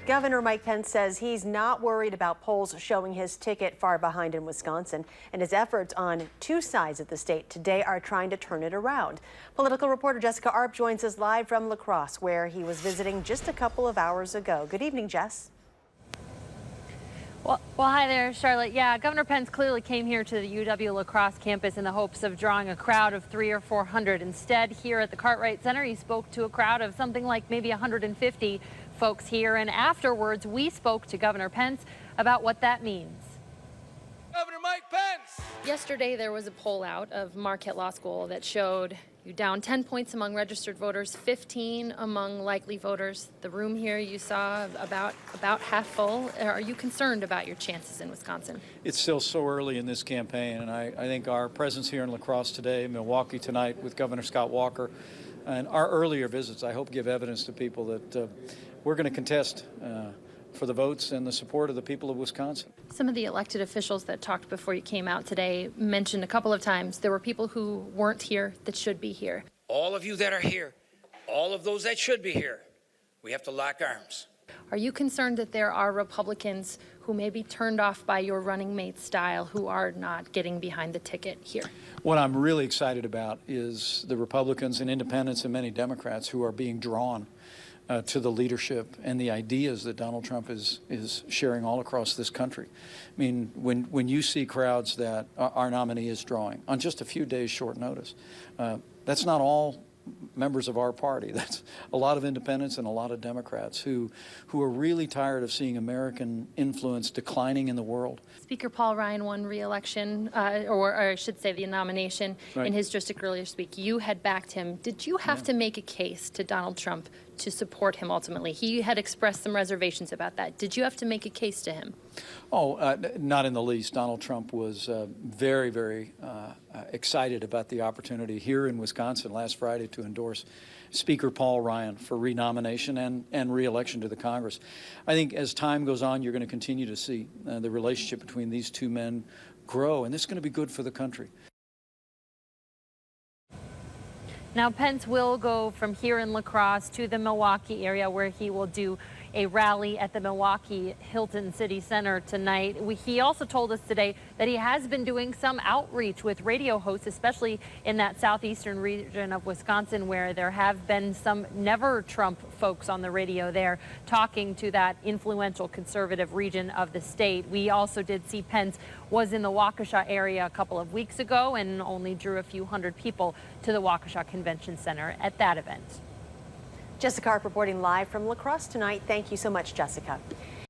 Governor Mike Pence says he's not worried about polls showing his ticket far behind in Wisconsin, and his efforts on two sides of the state today are trying to turn it around. Political reporter Jessica Arp joins us live from La Crosse, where he was visiting just a couple of hours ago. Good evening, Jess. Well, hi there, Charlotte. Yeah, Governor Pence clearly came here to the UW La Crosse campus in the hopes of drawing a crowd of 300 or 400. Instead, here at the Cartwright Center, he spoke to a crowd of something like maybe 150 folks here. And afterwards, we spoke to Governor Pence about what that means. Governor Mike Pence! Yesterday, there was a poll out of Marquette Law School that showed you down 10 points among registered voters, 15 among likely voters. The room here you saw about half full. Are you concerned about your chances in Wisconsin? It's still so early in this campaign, and I think our presence here in La Crosse today, Milwaukee tonight with Governor Scott Walker, and our earlier visits, I hope give evidence to people that we're going to contest for the votes and the support of the people of Wisconsin. Some of the elected officials that talked before you came out today mentioned a couple of times there were people who weren't here that should be here. All of you that are here, all of those that should be here, we have to lock arms. Are you concerned that there are Republicans who may be turned off by your running mate style who are not getting behind the ticket here? What I'm really excited about is the Republicans and independents and many Democrats who are being drawn to the leadership and the ideas that Donald Trump is sharing all across this country. I mean, when you see crowds that our nominee is drawing on just a few days' short notice, that's not all members of our party. That's a lot of independents and a lot of Democrats who are really tired of seeing American influence declining in the world. Speaker Paul Ryan won re-election, or I should say the nomination, right, in his district earlier this week. You had backed him. Did you have to make a case to Donald Trump to support him ultimately? He had expressed some reservations about that. Did you have to make a case to him? Oh, not in the least. Donald Trump was very, very excited about the opportunity here in Wisconsin last Friday to endorse Speaker Paul Ryan for renomination and re-election to the Congress. I think as time goes on, you're going to continue to see the relationship between these two men grow, and this is going to be good for the country. Now, Pence will go from here in La Crosse to the Milwaukee area, where he will do a rally at the Milwaukee Hilton City Center tonight. He also told us today that he has been doing some outreach with radio hosts, especially in that southeastern region of Wisconsin, where there have been some never Trump folks on the radio there talking to that influential conservative region of the state. We also did see Pence was in the Waukesha area a couple of weeks ago and only drew a few hundred people to the Waukesha Convention Center at that event. Jessica Arp reporting live from La Crosse tonight. Thank you so much, Jessica.